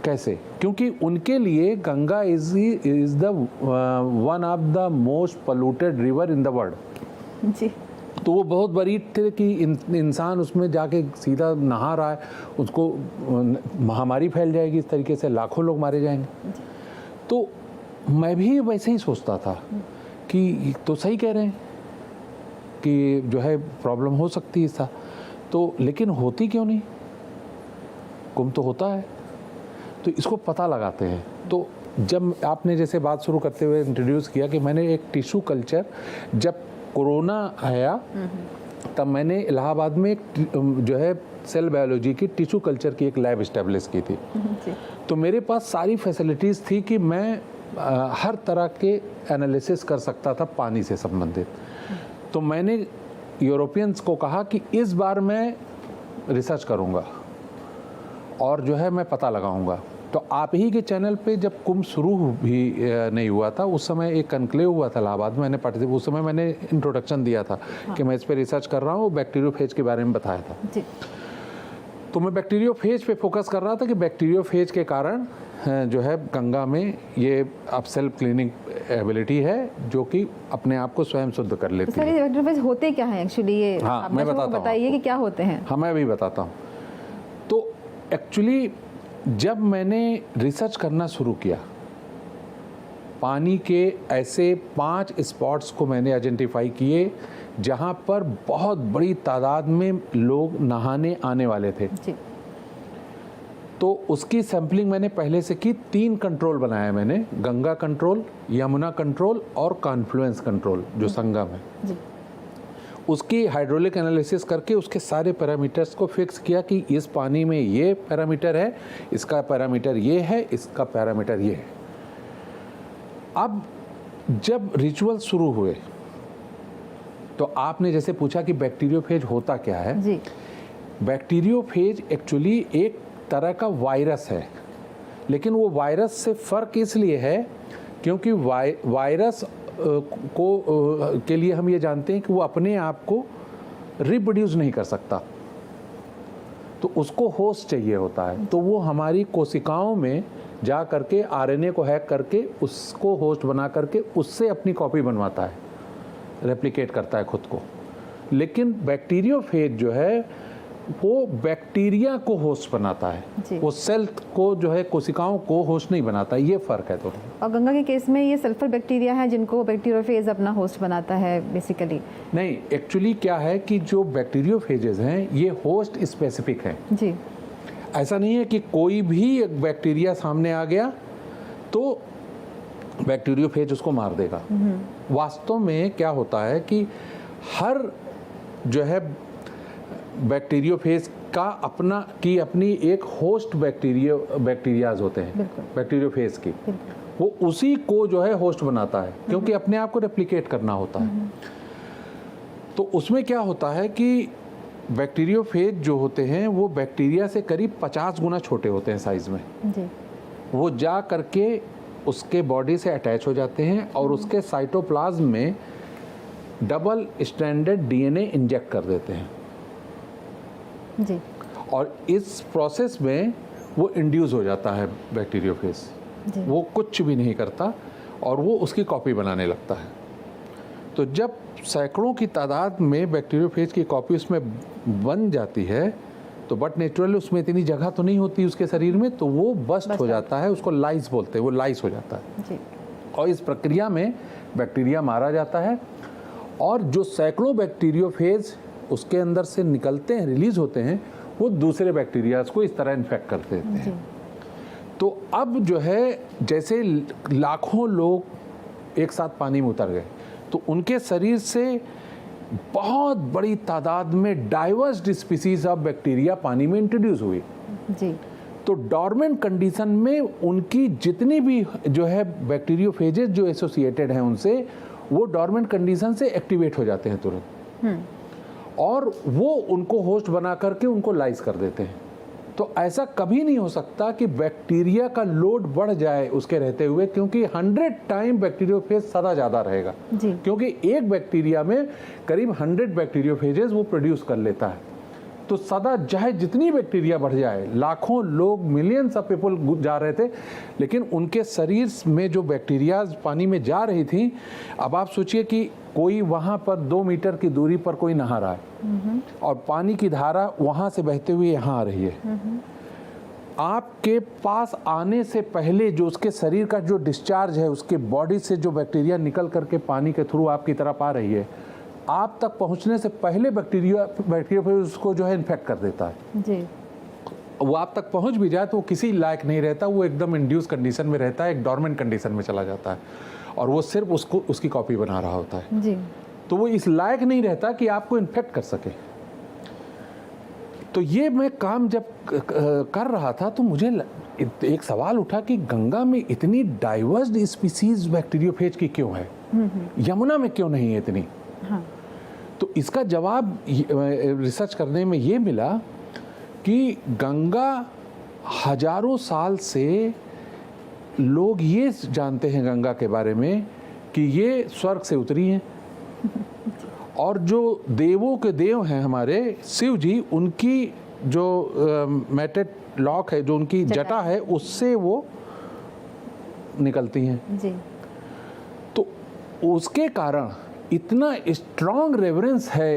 कैसे, क्योंकि उनके लिए Ganga is the one of the most polluted river in the world जी। तो वो बहुत वरीड थे कि इंसान उसमें जाके सीधा नहा रहा है, उसको महामारी फैल जाएगी, इस तरीके से लाखों लोग मारे जाएंगे। तो मैं भी वैसे ही सोचता था कि तो सही कह रहे हैं कि जो है प्रॉब्लम हो सकती है इसका, तो लेकिन होती क्यों नहीं, कुंभ तो होता है, तो इसको पता लगाते हैं। तो जब आपने जैसे बात शुरू करते हुए इंट्रोड्यूस किया कि मैंने एक टिश्यू कल्चर, जब कोरोना आया तब मैंने इलाहाबाद में एक जो है सेल बायोलॉजी की टिश्यू कल्चर की एक लैब इस्टेब्लिश की थी। तो मेरे पास सारी फैसिलिटीज़ थी कि मैं हर तरह के एनालिसिस कर सकता था पानी से संबंधित। तो मैंने यूरोपियंस को कहा कि इस बार मैं रिसर्च करूँगा और जो है मैं पता लगाऊंगा। तो आप ही के चैनल पे जब कुंभ शुरू भी नहीं हुआ था, उस समय एक कनक्लेव हुआ था इलाहाबाद में, मैंने पार्टिसिपेट, उस समय मैंने इंट्रोडक्शन दिया था कि मैं इस पे रिसर्च कर रहा हूँ, बैक्टीरियोफेज के बारे में बताया था। तो मैं बैक्टीरियोफेज पे फोकस कर रहा था कि बैक्टीरियोफेज के कारण जो है गंगा में ये अब सेल्फ क्लीनिंग एबिलिटी है जो कि अपने आप को स्वयं शुद्ध कर लेती सर है। ये बैक्टीरियोफेज होते क्या हैं एक्चुअली, ये हाँ, आप मैं दर्शकों को बताता हूँ बताइए आपको। कि क्या होते हैं। हाँ, मैं भी बताता हूँ। तो एक्चुअली जब मैंने रिसर्च करना शुरू किया, पानी के ऐसे 5 स्पॉट्स को मैंने आइडेंटिफाई किए जहाँ पर बहुत बड़ी तादाद में लोग नहाने आने वाले थे। जी। तो उसकी सैंपलिंग मैंने पहले से की। 3 कंट्रोल बनाया मैंने, गंगा कंट्रोल, यमुना कंट्रोल और कॉन्फ्लुएंस कंट्रोल जो संगम है। जी। उसकी हाइड्रोलिक एनालिसिस करके उसके सारे पैरामीटर्स को फिक्स किया कि इस पानी में ये पैरामीटर है, इसका पैरामीटर ये है, इसका पैरामीटर ये है। अब जब रिचुअल शुरू हुए तो आपने जैसे पूछा कि बैक्टीरियोफेज होता क्या है। जी। बैक्टीरियोफेज एक्चुअली एक तरह का वायरस है, लेकिन वो वायरस से फ़र्क इसलिए है क्योंकि वायरस के लिए हम ये जानते हैं कि वो अपने आप को रिप्रोड्यूस नहीं कर सकता, तो उसको होस्ट चाहिए होता है। तो वो हमारी कोशिकाओं में जा करके आरएनए को हैक करके उसको होस्ट बना करके उससे अपनी कॉपी बनवाता है, रेप्लिकेट करता है खुद को। लेकिन बैक्टीरियोफेज जो है वो बैक्टीरिया को होस्ट बनाता जी। है, वो सेल को जो है कोशिकाओं को होस्ट नहीं बनाता। ये फ़र्क है दोनों। और गंगा के केस में ये सल्फर बैक्टीरिया है जिनको बैक्टीरियोफेज अपना होस्ट बनाता है बेसिकली। नहीं, एक्चुअली क्या है कि जो बैक्टीरियोफेजेस हैं ये होस्ट स्पेसिफिक हैं। जी। ऐसा नहीं है कि कोई भी एक बैक्टीरिया सामने आ गया तो बैक्टीरियोफेज उसको मार देगा। वास्तव में क्या होता है कि हर जो है बैक्टीरियोफेज का अपनी एक होस्ट बैक्टीरियाज होते हैं बैक्टीरियोफेज की, वो उसी को जो है होस्ट बनाता है क्योंकि अपने आप को रेप्लिकेट करना होता है। तो उसमें क्या होता है कि बैक्टीरियोफेज जो होते हैं वो बैक्टीरिया से करीब 50 गुना छोटे होते हैं साइज में। जी। वो जा करके उसके बॉडी से अटैच हो जाते हैं और उसके साइटोप्लाज्म में डबल स्ट्रैंडेड डीएनए इंजेक्ट कर देते हैं। जी। और इस प्रोसेस में वो इंड्यूस हो जाता है बैक्टीरियोफेज। जी। वो कुछ भी नहीं करता और वो उसकी कॉपी बनाने लगता है। तो जब सैकड़ों की तादाद में बैक्टीरियोफेज की कॉपी उसमें बन जाती है तो बट नेचुरली उसमें इतनी जगह तो नहीं होती उसके शरीर में, तो वो बस्ट हो जाता है, उसको लाइस बोलते हैं, वो लाइस हो जाता है। जी। और इस प्रक्रिया में बैक्टीरिया मारा जाता है और जो सैकड़ों बैक्टीरियोफेज उसके अंदर से निकलते हैं, रिलीज होते हैं, वो दूसरे बैक्टीरियाज को इस तरह इन्फेक्ट कर देते हैं। तो अब जो है जैसे लाखों लोग एक साथ पानी में उतर गए तो उनके शरीर से बहुत बड़ी तादाद में डाइवर्स स्पीसीज ऑफ बैक्टीरिया पानी में इंट्रोड्यूस हुई। जी। तो डॉर्मेंट कंडीशन में उनकी जितनी भी जो है बैक्टीरियोफेजेस जो एसोसिएटेड हैं उनसे, वो डॉर्मेंट कंडीशन से एक्टिवेट हो जाते हैं तुरंत और वो उनको होस्ट बना करके उनको लाइस कर देते हैं। तो ऐसा कभी नहीं हो सकता कि बैक्टीरिया का लोड बढ़ जाए उसके रहते हुए, क्योंकि 100 टाइम बैक्टीरियोफेज सदा ज़्यादा रहेगा। जी। क्योंकि एक बैक्टीरिया में करीब 100 बैक्टीरियोफेजेस वो प्रोड्यूस कर लेता है। तो सदा चाहे जितनी बैक्टीरिया बढ़ जाए, लाखों लोग, मिलियंस ऑफ पीपल जा रहे थे, लेकिन उनके शरीर में जो बैक्टीरिया पानी में जा रही थी, अब आप सोचिए कि कोई वहाँ पर 2 मीटर की दूरी पर कोई नहा रहा है और पानी की धारा वहाँ से बहते हुए यहाँ आ रही है। आपके पास आने से पहले जो उसके शरीर का जो डिस्चार्ज है, उसके बॉडी से जो बैक्टीरिया निकल करके पानी के थ्रू आपकी तरफ आ रही है, आप तक पहुंचने से पहले बैक्टीरिया उसको जो है इन्फेक्ट कर देता है। जी। वो आप तक पहुंच भी जाए तो वो किसी लायक नहीं रहता, वो एकदम इंड्यूस कंडीशन में रहता है, एक डॉर्मेंट कंडीशन में चला जाता है और वो सिर्फ उसकी कॉपी बना रहा होता है। जी। तो वो इस लायक नहीं रहता कि आपको इन्फेक्ट कर सके। तो ये मैं काम जब कर रहा था तो मुझे एक सवाल उठा कि गंगा में इतनी डाइवर्स स्पीसीज बैक्टीरियोफेज की क्यों है, यमुना में क्यों नहीं है इतनी। हाँ। तो इसका जवाब रिसर्च करने में ये मिला कि गंगा हजारों साल से लोग ये जानते हैं गंगा के बारे में कि ये स्वर्ग से उतरी हैं और जो देवों के देव हैं हमारे शिव जी, उनकी जो मैटेड लॉक है, जो उनकी जटा है, उससे वो निकलती हैं। जी। तो उसके कारण इतना स्ट्रॉन्ग रेवरेंस है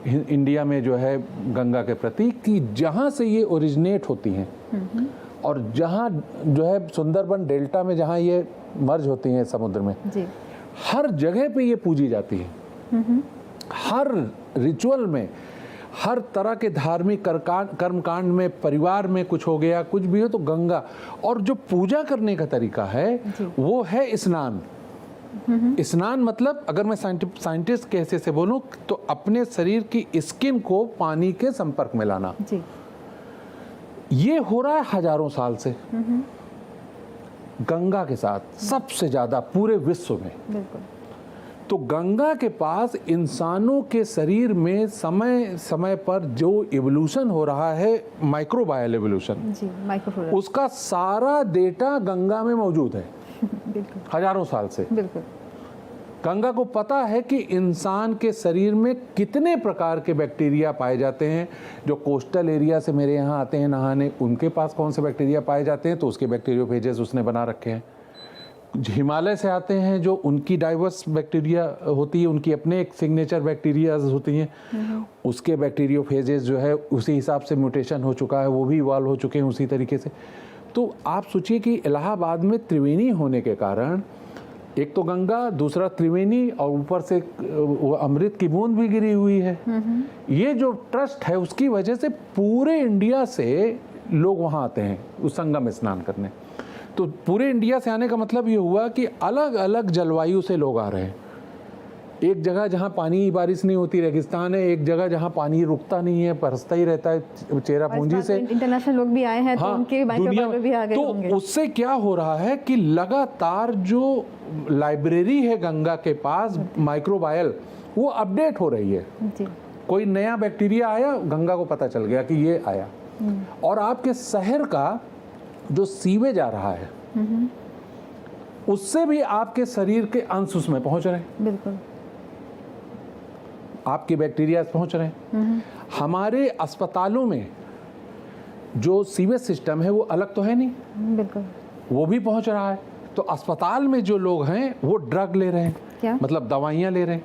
इंडिया में जो है गंगा के प्रति कि जहाँ से ये ओरिजिनेट होती हैं और जहाँ जो है सुंदरबन डेल्टा में जहाँ ये मर्ज होती हैं समुद्र में, जी। हर जगह पे ये पूजी जाती है। हर रिचुअल में, हर तरह के धार्मिक कर्मकांड में, परिवार में कुछ हो गया, कुछ भी हो तो गंगा। और जो पूजा करने का तरीका है वो है स्नान। स्नान मतलब अगर मैं साइंटिस्ट के हिस्से से बोलूं तो अपने शरीर की स्किन को पानी के संपर्क में लाना। जी। ये हो रहा है हजारों साल से गंगा के साथ, सबसे ज्यादा पूरे विश्व में। बिल्कुल। तो गंगा के पास इंसानों के शरीर में समय समय पर जो इवोल्यूशन हो रहा है, माइक्रोबायल इवोल्यूशन, जी, माइक्रोफ्लोरा, उसका सारा डेटा गंगा में मौजूद है। बिल्कुल हजारों साल से बिल्कुल। गंगा को पता है कि इंसान के शरीर में कितने प्रकार के बैक्टीरिया पाए जाते हैं। जो कोस्टल एरिया से मेरे यहाँ आते हैं नहाने, उनके पास कौन से बैक्टीरिया पाए जाते हैं, तो उसके बैक्टीरियोफेजेस उसने बना रखे हैं। हिमालय से आते हैं जो उनकी डाइवर्स बैक्टीरिया होती है, उनकी अपने एक सिग्नेचर बैक्टीरिया होती हैं, उसके बैक्टीरियोफेजेस जो है उसी हिसाब से म्यूटेशन हो चुका है, वो भी इवॉल्व हो चुके हैं उसी तरीके से। तो आप सोचिए कि इलाहाबाद में त्रिवेणी होने के कारण, एक तो गंगा, दूसरा त्रिवेणी, और ऊपर से वो अमृत की बूंद भी गिरी हुई है। ये जो ट्रस्ट है उसकी वजह से पूरे इंडिया से लोग वहाँ आते हैं उस संगम स्नान करने। तो पूरे इंडिया से आने का मतलब ये हुआ कि अलग अलग जलवायु से लोग आ रहे हैं। एक जगह जहाँ पानी बारिश नहीं होती, रेगिस्तान है, एक जगह जहाँ पानी रुकता नहीं है, बरसता ही रहता है चेरापूंजी से। इंटरनेशनल लोग भी आए हैं, तो उनके दुनिया भी आ गए तो होंगे। उससे क्या हो रहा है कि लगातार जो लाइब्रेरी है गंगा के पास माइक्रोबायल, वो अपडेट हो रही है। जी। कोई नया बैक्टीरिया आया, गंगा को पता चल गया कि ये आया। और आपके शहर का जो सीवेज आ रहा है उससे भी आपके शरीर के अंश उसमें पहुंच रहे हैं। बिल्कुल। आपके बैक्टीरिया पहुंच रहे हैं। हमारे अस्पतालों में जो सीवेज सिस्टम है वो अलग तो है नहीं, बिल्कुल, वो भी पहुंच रहा है। तो अस्पताल में जो लोग हैं वो ड्रग ले रहे हैं, क्या मतलब दवाइयाँ ले रहे हैं,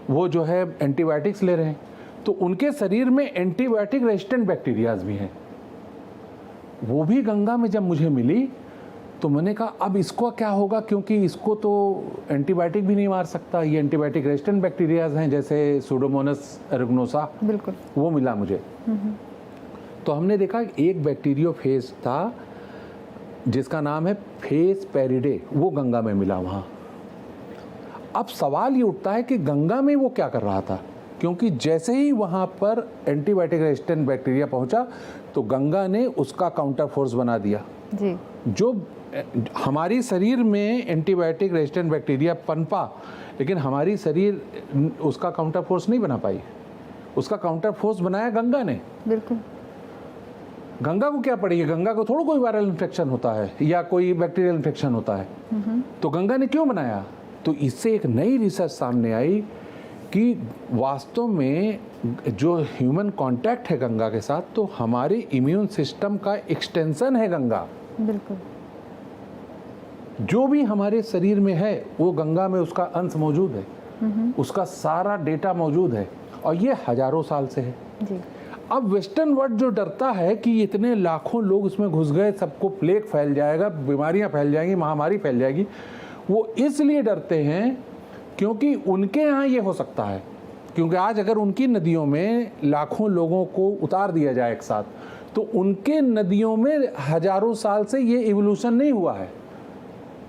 वो जो है एंटीबायोटिक्स ले रहे हैं, तो उनके शरीर में एंटीबायोटिक रेजिस्टेंट बैक्टीरियाज भी हैं। वो भी गंगा में जब मुझे मिली तो मैंने कहा अब इसको क्या होगा, क्योंकि इसको तो एंटीबायोटिक भी नहीं मार सकता, ये एंटीबायोटिक रेजिस्टेंट बैक्टीरियाज हैं जैसे सूडोमोनास एरिगनोसा, बिल्कुल, वो मिला मुझे। तो हमने देखा एक बैक्टीरियोफेज था जिसका नाम है फेस पेरिडे, वो गंगा में मिला वहाँ। अब सवाल ये उठता है कि गंगा में वो क्या कर रहा था, क्योंकि जैसे ही वहाँ पर एंटीबायोटिक रेजिस्टेंट बैक्टीरिया पहुँचा तो गंगा ने उसका काउंटर फोर्स बना दिया। जी। जो हमारी शरीर में एंटीबायोटिक रेजिस्टेंट बैक्टीरिया पनपा, लेकिन हमारी शरीर उसका काउंटर फोर्स नहीं बना पाई, उसका काउंटर फोर्स बनाया गंगा ने। बिल्कुल। गंगा को क्या पड़ी है, गंगा को थोड़ा कोई वायरल इन्फेक्शन होता है या कोई बैक्टीरियल इन्फेक्शन होता है, तो गंगा ने क्यों बनाया। तो इससे एक नई रिसर्च सामने आई कि वास्तव में जो ह्यूमन कांटेक्ट है गंगा के साथ, तो हमारे इम्यून सिस्टम का एक्सटेंशन है गंगा। बिल्कुल। जो भी हमारे शरीर में है वो गंगा में उसका अंश मौजूद है, उसका सारा डेटा मौजूद है, और ये हजारों साल से है। जी। अब वेस्टर्न वर्ल्ड जो डरता है कि इतने लाखों लोग उसमें घुस गए, सबको प्लेग फैल जाएगा, बीमारियां फैल जाएंगी, महामारी फैल जाएगी, वो इसलिए डरते हैं क्योंकि उनके यहाँ ये हो सकता है। क्योंकि आज अगर उनकी नदियों में लाखों लोगों को उतार दिया जाए एक साथ, तो उनके नदियों में हजारों साल से ये इवोल्यूशन नहीं हुआ है,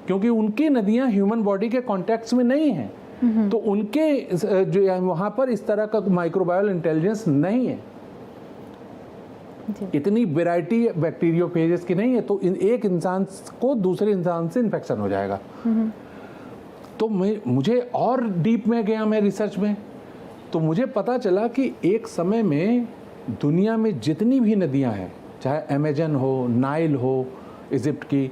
क्योंकि उनकी नदियाँ ह्यूमन बॉडी के कॉन्टेक्ट्स में नहीं हैं। तो उनके जो वहाँ पर इस तरह का माइक्रोबायल इंटेलिजेंस नहीं है, इतनी वैरायटी बैक्टीरियोफेजेस की नहीं है, तो एक इंसान को दूसरे इंसान से इन्फेक्शन हो जाएगा। तो मुझे और डीप में गया मैं रिसर्च में, तो मुझे पता चला कि एक समय में दुनिया में जितनी भी नदियां हैं, चाहे अमेजन हो, नाइल हो इजिप्ट की,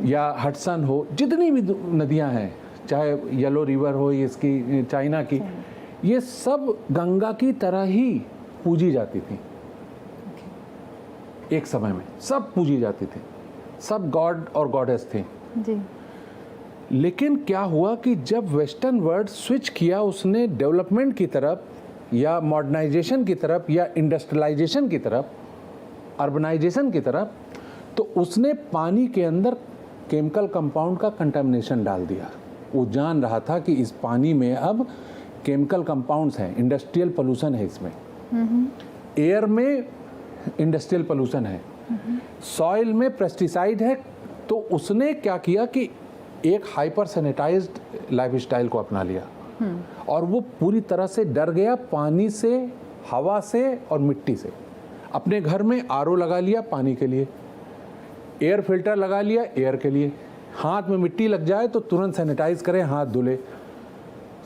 या हडसन हो, जितनी भी नदियां हैं, चाहे येलो रिवर हो इसकी चाइना की, ये सब गंगा की तरह ही पूजी जाती थी। एक समय में सब पूजी जाती थी, सब गॉड और गॉडेस थे। जी। लेकिन क्या हुआ कि जब वेस्टर्न वर्ल्ड स्विच किया उसने डेवलपमेंट की तरफ या मॉडर्नाइजेशन की तरफ या इंडस्ट्रियलाइजेशन की तरफ, अर्बनाइजेशन की तरफ, तो उसने पानी के अंदर केमिकल कंपाउंड का कंटामिनेशन डाल दिया। वो जान रहा था कि इस पानी में अब केमिकल कंपाउंड्स हैं, इंडस्ट्रियल पोल्यूशन है इसमें, एयर में इंडस्ट्रियल पोल्यूशन है, सॉइल में पेस्टिसाइड है। तो उसने क्या किया कि एक हाइपर सैनिटाइज्ड लाइफस्टाइल को अपना लिया और वो पूरी तरह से डर गया पानी से, हवा से और मिट्टी से। अपने घर में आरओ लगा लिया पानी के लिए, एयर फिल्टर लगा लिया एयर के लिए, हाथ में मिट्टी लग जाए तो तुरंत सैनिटाइज करें, हाथ धुले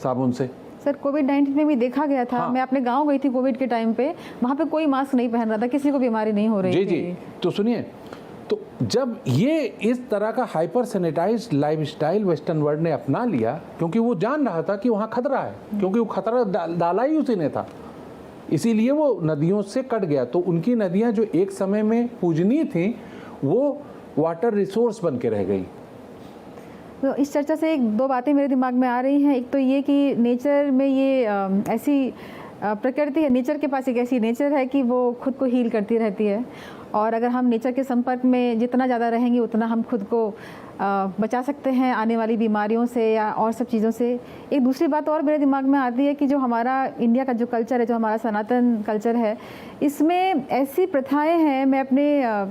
साबुन से। सर कोविड-19 में भी देखा गया था। हाँ। मैं अपने गांव गई थी कोविड के टाइम पे, वहाँ पे कोई मास्क नहीं पहन रहा था, किसी को बीमारी नहीं हो रही जी थी। जी। तो सुनिए, तो जब ये इस तरह का hyper sanitised lifestyle western world ने अपना लिया, क्योंकि वो जान रहा था कि वहाँ खतरा है, क्योंकि वो खतरा डाला ही उसी ने था, इसीलिए वो नदियों से कट गया। तो उनकी नदियाँ जो एक समय में पूजनीय थी वो वाटर रिसोर्स बन के रह गई। तो इस चर्चा से एक दो बातें मेरे दिमाग में आ रही हैं। एक तो ये कि नेचर में ये ऐसी प्रकृति है, नेचर के पास एक ऐसी नेचर है कि वो खुद को हील करती रहती है, और अगर हम नेचर के संपर्क में जितना ज़्यादा रहेंगे उतना हम खुद को बचा सकते हैं आने वाली बीमारियों से या और सब चीज़ों से। एक दूसरी बात और मेरे दिमाग में आती है कि जो हमारा इंडिया का जो कल्चर है, जो हमारा सनातन कल्चर है, इसमें ऐसी प्रथाएं हैं, मैं अपने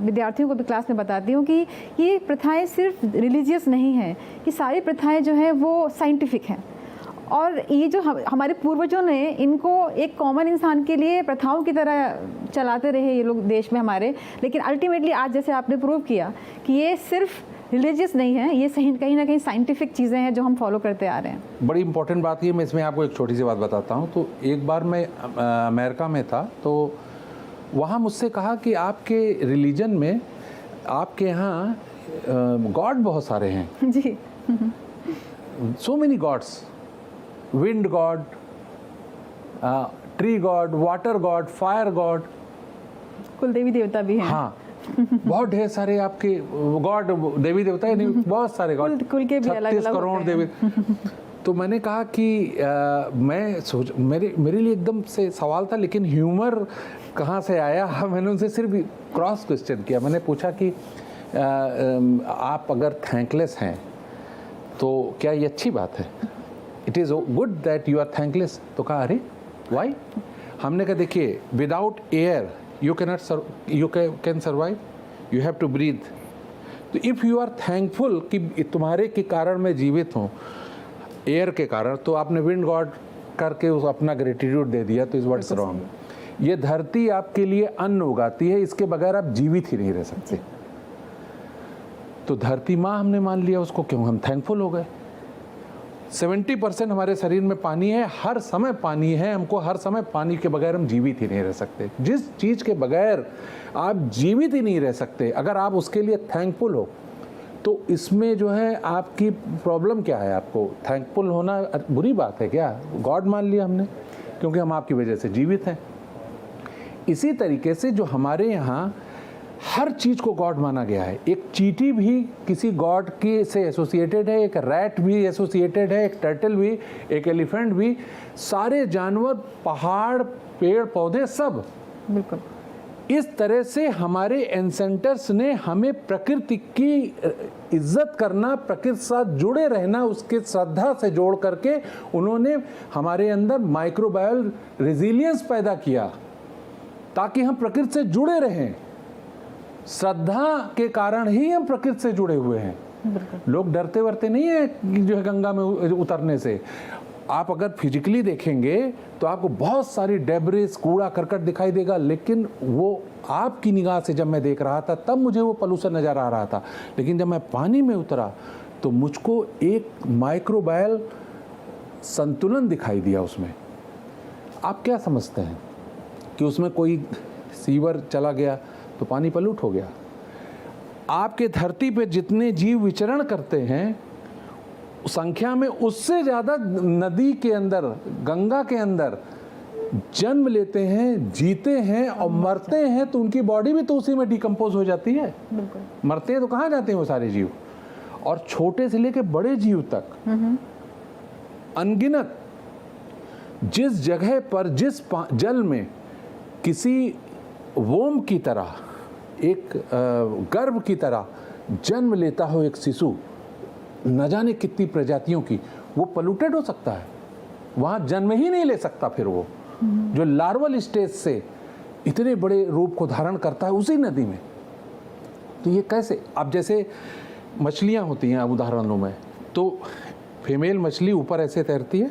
विद्यार्थियों को भी क्लास में बताती हूँ कि ये प्रथाएं सिर्फ रिलीजियस नहीं हैं, कि सारी प्रथाएं जो हैं वो साइंटिफिक हैं। और ये जो हमारे पूर्वजों ने इनको एक कॉमन इंसान के लिए प्रथाओं की तरह चलाते रहे ये लोग देश में हमारे, लेकिन अल्टीमेटली आज जैसे आपने प्रूव किया कि ये सिर्फ रिलीजियस नहीं है, ये सही कहीं ना कहीं साइंटिफिक चीज़ें हैं जो हम फॉलो करते आ रहे हैं। बड़ी इंपॉर्टेंट बात ये, मैं इसमें आपको एक छोटी सी बात बताता हूँ। तो एक बार मैं अमेरिका में था, तो वहाँ मुझसे कहा कि आपके रिलीजन में, आपके यहाँ गॉड बहुत सारे हैं। जी। So many gods, wind god, tree god, water god, fire god, कुल देवी देवता भी हैं। हाँ बहुत ढेर सारे आपके गॉड, देवी देवता है नहीं, बहुत सारे गॉड, कुल के भी अलग 36 अलग करोड़ होते हैं। देवी। तो मैंने कहा कि मैं सोच, मेरे लिए एकदम से सवाल था, लेकिन ह्यूमर कहाँ से आया। मैंने उनसे सिर्फ क्रॉस क्वेश्चन किया। मैंने पूछा कि आप अगर थैंकलेस हैं तो क्या ये अच्छी बात है? It is good that you are thankless. तो कहा अरे वाई? हमने कहा देखिए, without air you can survive, you have to breathe. तो if you are thankful कि तुम्हारे के कारण मैं जीवित हूँ, एयर के कारण, तो आपने विंड गॉड करके उस अपना ग्रेटिट्यूड दे दिया, तो इस व्हाट्स रॉन्ग। ये धरती आपके लिए अन्न उगाती है, इसके बगैर आप जीवित ही नहीं रह सकते। तो धरती माँ हमने मान लिया उसको, क्यों हम थैंकफुल हो गए। 70% हमारे शरीर में पानी है, हर समय पानी है, हमको हर समय पानी के बगैर हम जीवित ही नहीं रह सकते। जिस चीज़ के बगैर आप जीवित ही नहीं रह सकते, अगर आप उसके लिए थैंकफुल हो, तो इसमें जो है आपकी प्रॉब्लम क्या है? आपको थैंकफुल होना बुरी बात है क्या? गॉड मान लिया हमने, क्योंकि हम आपकी वजह से जीवित हैं। इसी तरीके से जो हमारे यहाँ हर चीज़ को गॉड माना गया है, एक चींटी भी किसी गॉड की से एसोसिएटेड है, एक रैट भी एसोसिएटेड है, एक टर्टल भी, एक एलिफेंट भी, सारे जानवर, पहाड़, पेड़ पौधे, सब बिल्कुल इस तरह से हमारे एंसेंटर्स ने हमें प्रकृति की इज्जत करना, प्रकृति से साथ जुड़े रहना, उसके श्रद्धा से जोड़ करके उन्होंने हमारे अंदर माइक्रोबायल रेजिलियंस पैदा किया, ताकि हम प्रकृति से जुड़े रहें। श्रद्धा के कारण ही हम प्रकृति से जुड़े हुए हैं। लोग डरते वरते नहीं है जो है गंगा में उतरने से। आप अगर फिजिकली देखेंगे तो आपको बहुत सारी डेब्रिस, कूड़ा करकट दिखाई देगा, लेकिन वो आपकी निगाह से जब मैं देख रहा था तब मुझे वो पोल्यूशन नज़र आ रहा था। लेकिन जब मैं पानी में उतरा तो मुझको एक माइक्रोबायल संतुलन दिखाई दिया उसमें। आप क्या समझते हैं कि उसमें कोई सीवर चला गया तो पानी पलूट हो गया? आपके धरती पे जितने जीव विचरण करते हैं संख्या में, उससे ज़्यादा नदी के अंदर, गंगा के अंदर जन्म लेते हैं, जीते हैं और मरते हैं, तो उनकी बॉडी भी तो उसी में डिकम्पोज हो जाती है। बिल्कुल। मरते हैं तो कहाँ जाते हैं वो सारे जीव? और छोटे से लेके बड़े जीव तक अनगिनत, जिस जगह पर जिस जल में किसी वोम की तरह, एक गर्भ की तरह जन्म लेता हो एक शिशु, न जाने कितनी प्रजातियों की, वो पोल्यूटेड हो सकता है, वहाँ जन्म ही नहीं ले सकता फिर वो, जो लार्वल स्टेज से इतने बड़े रूप को धारण करता है उसी नदी में। तो ये कैसे? अब जैसे मछलियाँ होती हैं, अब उदाहरणों में तो फीमेल मछली ऊपर ऐसे तैरती है,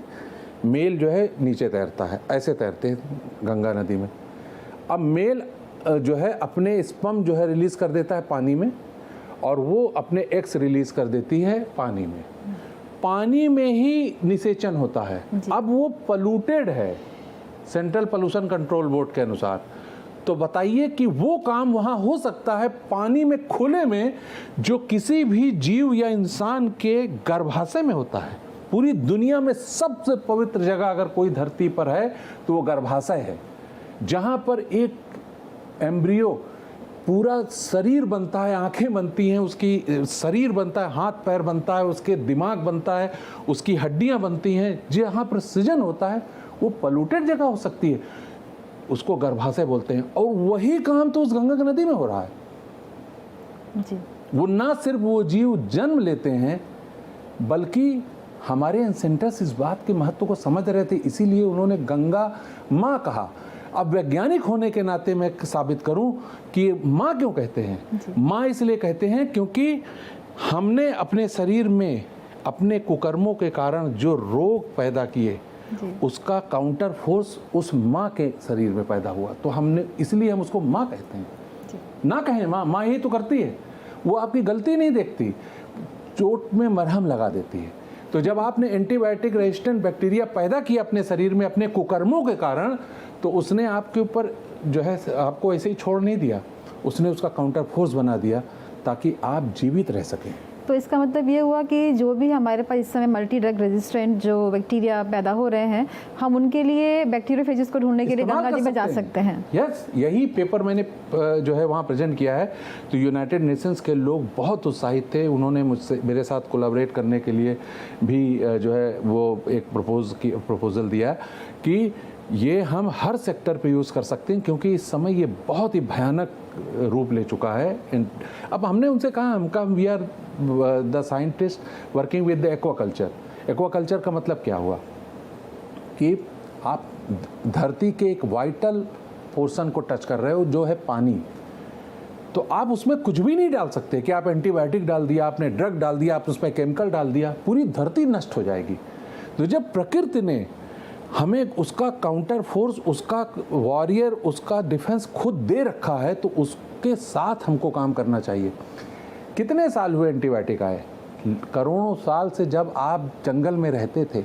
मेल जो है नीचे तैरता है, ऐसे तैरते हैं गंगा नदी में। अब मेल जो है अपने स्पर्म जो है रिलीज़ कर देता है पानी में, और वो अपने एग्स रिलीज़ कर देती है पानी में। पानी में ही निषेचन होता है। अब वो पोल्यूटेड है सेंट्रल पोल्यूशन कंट्रोल बोर्ड के अनुसार। तो बताइए कि वो काम वहाँ हो सकता है पानी में, खुले में, जो किसी भी जीव या इंसान के गर्भाशय में होता है। पूरी दुनिया में सबसे पवित्र जगह अगर कोई धरती पर है तो वो गर्भाशय है, जहाँ पर एक एम्ब्रियो पूरा शरीर बनता है, आंखें बनती हैं, उसकी शरीर बनता है, हाथ पैर बनता है, उसके दिमाग बनता है, उसकी हड्डियाँ बनती हैं, जहाँ पर सृजन होता है, वो पोल्यूटेड जगह हो सकती है, उसको गर्भाशय बोलते हैं। और वही काम तो उस गंगा नदी में हो रहा है जी। वो ना सिर्फ वो जीव जन्म लेते हैं, बल्कि हमारे एंसेंटर्स इस बात के महत्व को समझ रहे थे, इसीलिए उन्होंने गंगा माँ कहा। अब वैज्ञानिक होने के नाते मैं साबित करूं कि माँ क्यों कहते हैं। माँ इसलिए कहते हैं क्योंकि हमने अपने शरीर में अपने कुकर्मों के कारण जो रोग पैदा किए, उसका काउंटर फोर्स उस माँ के शरीर में पैदा हुआ, तो हमने, इसलिए हम उसको माँ कहते हैं। ना कहें माँ, माँ ही तो करती है, वो आपकी गलती नहीं देखती, चोट में मरहम लगा देती है। तो जब आपने एंटीबायोटिक रेजिस्टेंट बैक्टीरिया पैदा किया अपने शरीर में अपने कुकर्मों के कारण, तो उसने आपके ऊपर जो है आपको ऐसे ही छोड़ नहीं दिया, उसने उसका काउंटर फोर्स बना दिया ताकि आप जीवित रह सकें। तो इसका मतलब ये हुआ कि जो भी हमारे पास इस समय मल्टी ड्रग रेजिस्टेंट जो बैक्टीरिया पैदा हो रहे हैं, हम उनके लिए बैक्टीरियोफेजेस को ढूंढने के लिए गंगा जी में जा सकते हैं। यस, यही पेपर मैंने जो है वहाँ प्रेजेंट किया है। तो यूनाइटेड नेशंस के लोग बहुत उत्साहित थे, उन्होंने मुझसे, मेरे साथ कोलैबोरेट करने के लिए भी जो है वो एक प्रपोजल दिया कि ये हम हर सेक्टर पे यूज़ कर सकते हैं, क्योंकि इस समय ये बहुत ही भयानक रूप ले चुका है। अब हमने उनसे कहा, हम कहा we are the scientist working with the aquaculture. Aquaculture का मतलब क्या हुआ कि आप धरती के एक वाइटल पोर्शन को टच कर रहे हो जो है पानी। तो आप उसमें कुछ भी नहीं डाल सकते कि आप एंटीबायोटिक डाल दिया, आपने ड्रग डाल दिया, आप उसमें केमिकल डाल दिया, पूरी धरती नष्ट हो जाएगी। तो जब प्रकृति ने हमें उसका काउंटर फोर्स, उसका वॉरियर, उसका डिफेंस खुद दे रखा है, तो उसके साथ हमको काम करना चाहिए। कितने साल हुए एंटीबायोटिक आए? करोड़ों साल से जब आप जंगल में रहते थे,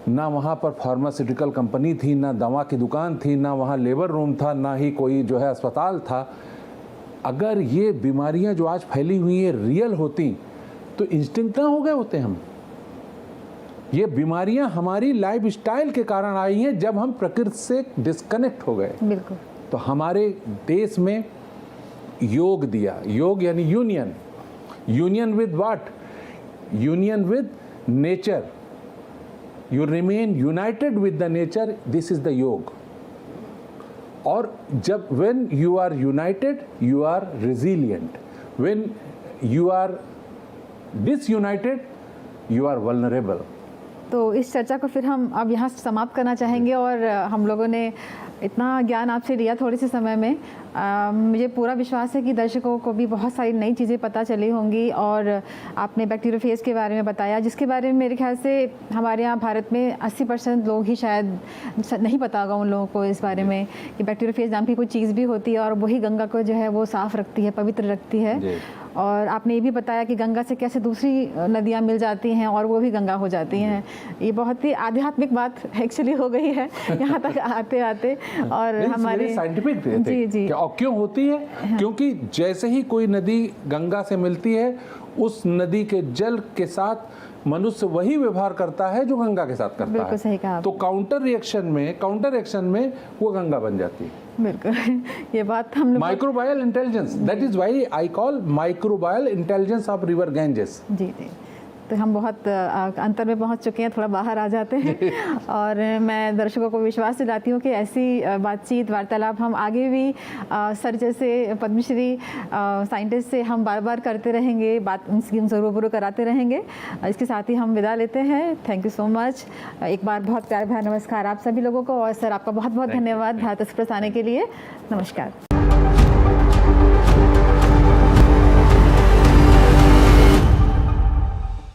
ना वहाँ पर फार्मास्यूटिकल कंपनी थी, ना दवा की दुकान थी, ना वहाँ लेबर रूम था, ना ही कोई जो है अस्पताल था। अगर ये बीमारियाँ जो आज फैली हुई हैं रियल होती तो इंस्टिंक्ट ना हो गए होते हम। ये बीमारियां हमारी लाइफस्टाइल के कारण आई हैं, जब हम प्रकृति से डिस्कनेक्ट हो गए। बिल्कुल। तो हमारे देश में योग दिया, योग यानी union. Union with what? Union with nature. You remain united with the nature, this is the yoga. और जब when you are united you are resilient, when you are disunited you are vulnerable. तो इस चर्चा को फिर हम अब यहाँ समाप्त करना चाहेंगे, और हम लोगों ने इतना ज्ञान आपसे लिया थोड़े से समय में। मुझे पूरा विश्वास है कि दर्शकों को भी बहुत सारी नई चीज़ें पता चली होंगी। और आपने बैक्टीरियोफेज के बारे में बताया, जिसके बारे में मेरे ख्याल से हमारे यहाँ भारत में 80% लोग ही शायद नहीं पता होगा उन लोगों को इस बारे में कि बैक्टीरियोफेज नाम की कोई चीज़ भी होती है, और वही गंगा को जो है वो साफ़ रखती है, पवित्र रखती है। और आपने ये भी बताया कि गंगा से कैसे दूसरी नदियाँ मिल जाती हैं और वो भी गंगा हो जाती हैं। ये बहुत ही आध्यात्मिक बात एक्चुअली हो गई है यहाँ तक आते आते। और हमारे साइंटिफिक जी जी और क्यों होती है? क्योंकि जैसे ही कोई नदी गंगा से मिलती है, उस नदी के जल के साथ मनुष्य वही व्यवहार करता है जो गंगा के साथ करता बिल्कुल है। सही कहा तो काउंटर एक्शन में वो गंगा बन जाती है। बिल्कुल ये बात हम लोग microbial intelligence, that is why I call microbial intelligence of river Ganges. जी जी, तो हम बहुत अंतर में पहुंच चुके हैं, थोड़ा बाहर आ जाते हैं और मैं दर्शकों को विश्वास दिलाती हूँ कि ऐसी बातचीत वार्तालाप हम आगे भी सर जैसे पद्मश्री साइंटिस्ट से हम बार बार करते रहेंगे, बात उनसे उनसे रूबरू कराते रहेंगे। इसके साथ ही हम विदा लेते हैं। Thank you so much. एक बार बहुत प्यार भरा नमस्कार आप सभी लोगों को, और सर आपका बहुत बहुत धन्यवाद भारत एक्सप्रेस आने के लिए। नमस्कार।